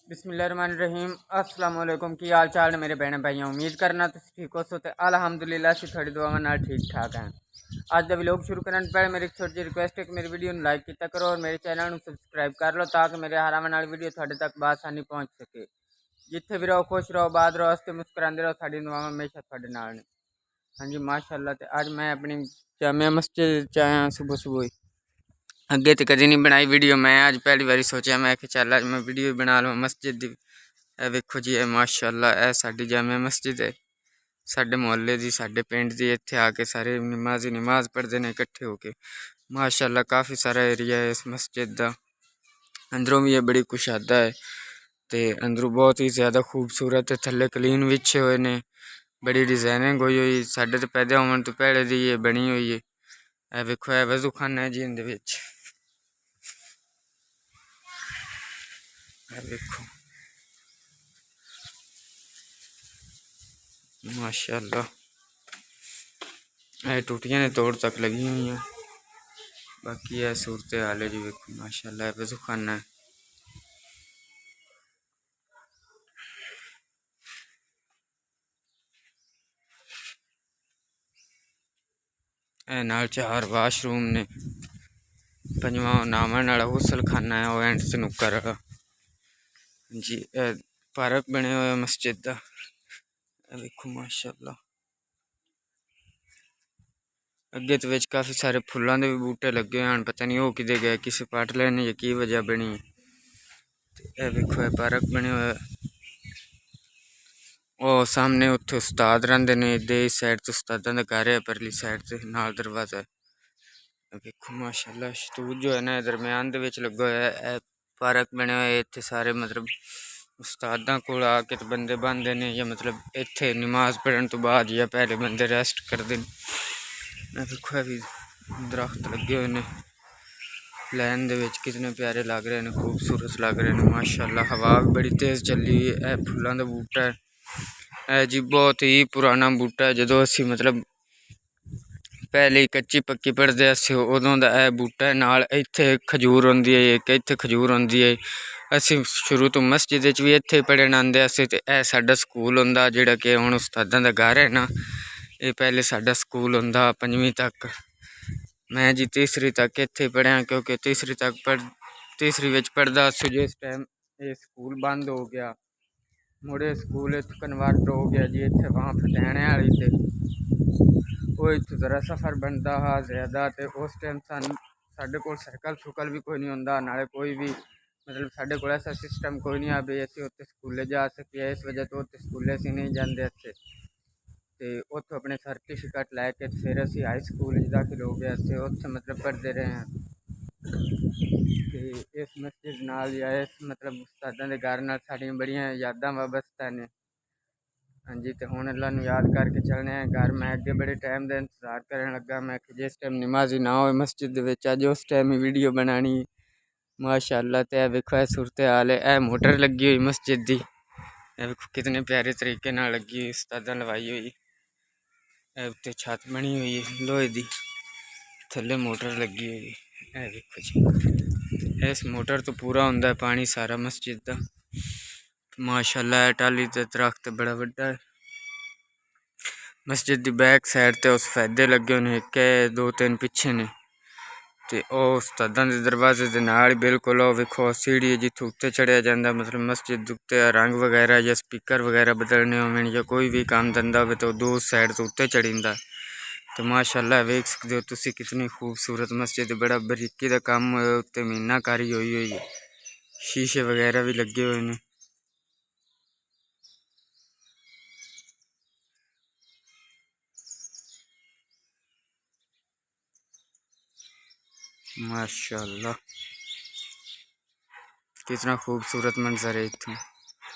बिस्मिल्लाहिर्रहमानिर्रहीम। अस्सलाम वालेकुम। की हाल चाल ने मेरे बहन भाइयों, उम्मीद करना तुम ठीक हो सो। अल्हम्दुलिल्लाह से थोड़ी दुआवां नाल ठीक ठाक हैं। आज का व्लॉग शुरू करने पहले मेरी एक छोटी जी रिक्वेस्ट है कि मेरी वीडियो लाइक किया करो और मेरे चैनल को सब्सक्राइब कर लो ताकि मेरे हर आने वाली वीडियो थोड़े तक बासानी पहुँच सके। जिथे भी रहो खुश रहो, बात रहो, हंसते मुस्कुराते रहो, साड़ी दुआवां हमेशा थोड़े नाल ने। हाँ जी माशाअल्लाह। तो आज मैं अपनी जामिया मस्जिद च आया सुबह सुबह ही। अगे तो कभी नहीं बनाई वीडियो, मैं आज पहली बार सोचा मैं कि चल आज मैं वीडियो बना लवां मस्जिद की। ए वेखो जी, माशाअल्लाह ए साडी जामिया मस्जिद है, साडे मुहल्ले दी, साडे पिंड दी। इत्थे आके सारे नमाजी नमाज पढ़ते हैं इकट्ठे होके। माशाअल्लाह काफ़ी सारा एरिया है इस मस्जिद का। अंदरों भी ये बड़ी कुशादा है, तो अंदरों बहुत ही ज़्यादा खूबसूरत है। थले कलीन बिछे हुए ने, बड़ी डिजाइनिंग हुई साडे तो पैदा होने तो पहले दी ये बनी हुई है। ए वेखो ए वजू खाना है जी, इंदे विच देखो माशाअल्लाह ए टूटियां ने तोड़ तक लगी हुई हैं। बाकी यह सूरत हाल है जी, देखो माशाअल्लाह वजू खाना है। ए नाल 4 वाशरूम ने, पंजवा नावन वाला गुसल खाना है, वो एंड से नुक्कर वाला जी। पार्क बने हुए मस्जिद का देखो माशाअल्लाह। अगे तो काफ़ी सारे फुलों के भी बूटे लगे हुए हैं, पता नहीं वो किधे गए, किसी पट लेने या की वजह बनी। देखो ये पार्क बने हुए, वो सामने उत्थे उस्ताद रहंदे ने, इधर इस साइड तो उस्तादा का घर है, परली साइड से नाल दरवाजा है। देखो माशाअल्लाह शतूत जो है ना दरम्यान दे विच लगा होया है। पार्क बने हुए इत्थे सारे मतलब उस्तादा कोल आके तो बंदे बंदे ने, या मतलब इत्थे नमाज पढ़न तो बाद या पहले बंदे रेस्ट करते हैं। देखो भी दरख्त लगे हुए ने लैन दे विच, कितने प्यारे लग रहे हैं, खूबसूरत लग रहे हैं माशाअल्लाह। हवा भी बड़ी तेज़ चली है। फुलों का बूटा है जी, बहुत ही पुराना बूटा है। जो असी मतलब पहले कच्ची पक्की पढ़ते उदों का यह बूटा है। नाल इत्थे खजूर होंदी है, एक इत्थे खजूर होंदी है। असी शुरू तो मस्जिद भी इत्थे पढ़न आंदे सी। ते यह साडा स्कूल होंदा जिहड़ा कि हुण उस्तादां दा घर है ना, ये पहले साडा स्कूल होंदा 5वीं तक। मैं जी तीसरी तक इत्थे पढ़िया, क्योंकि तीसरी विच पढ़दा सी जिस टाइम ये स्कूल बंद हो गया, मुड़े स्कूल इत्थे कन्वर्ट हो गया जी। इत्थे वहाँ फतेहाने वाली ते वो इत्थे जरा सफ़र बनता हा ज़्यादा, तो उस टाइम साढ़े कोल साइकिल सुकल भी कोई नहीं होंदा, नाले कोई भी मतलब साढ़े कोल ऐसा सिस्टम कोई नहीं आ भी असीं उत्थे स्कूले जा सकिए। इस वजह तो उत्थे स्कूले असीं नहीं जाते अच्छे, तो उत्थों अपने सर्टिफिकेट लैके फिर असीं हाई स्कूल दाखिल हो गए, असीं उत्थे मतलब पढ़ते रहे हैं। तो इस मस्जिद नाल या इस मतलब उस्तादां दे घर नाल साड़ियां बड़ियां यादां वाबस्ता ने। हाँ जी, तो हुण अल्लाह नूं याद करके चलने हैं घर। मैं अगे बड़े टाइम का इंतजार करन लगा, मैं कि जिस टाइम नमाजी ना हो मस्जिद दे विच अज उस टाइम ही वीडियो बनानी माशाअल्लाह। तो यह वेखो सूरत हाल है। यह मोटर लगी हुई मस्जिद की, वेखो कितने प्यारे तरीके नाल लगी हुई, उस्तादां लवाई हुई। उत्ते छत बनी हुई है लोहे की, थले मोटर लगी हुई है। देखो जी इस मोटर तो पूरा होंदा है पानी सारा मस्जिद का माशाअल्लाह। टाली ते दरख्त बड़ा वड्डा है। मस्जिद की बैक साइड ते उस फायदे लगे हुए हैं, एक दो तीन पिछे ने, तो उस्तादां दे दरवाजे दे नाल बिल्कुल वेखो सीढ़ी जिथे उत्ते चढ़िया जाता, मतलब मस्जिद उत्ते रंग वगैरह या स्पीकर वगैरह बदलने होवन या कोई भी काम धंधा हो तो दो साइड तो उत्ते चढ़ींदा। तो माशाअल्लाह वेख सकते हो तुसी कितनी खूबसूरत मस्जिद, बड़ा बरीकी का काम होया, उत्ते मीनाकारी हुई हुई है, शीशे वगैरह भी लगे हुए हैं माशाअल्लाह। कितना खूबसूरत मंजर है इत्थों।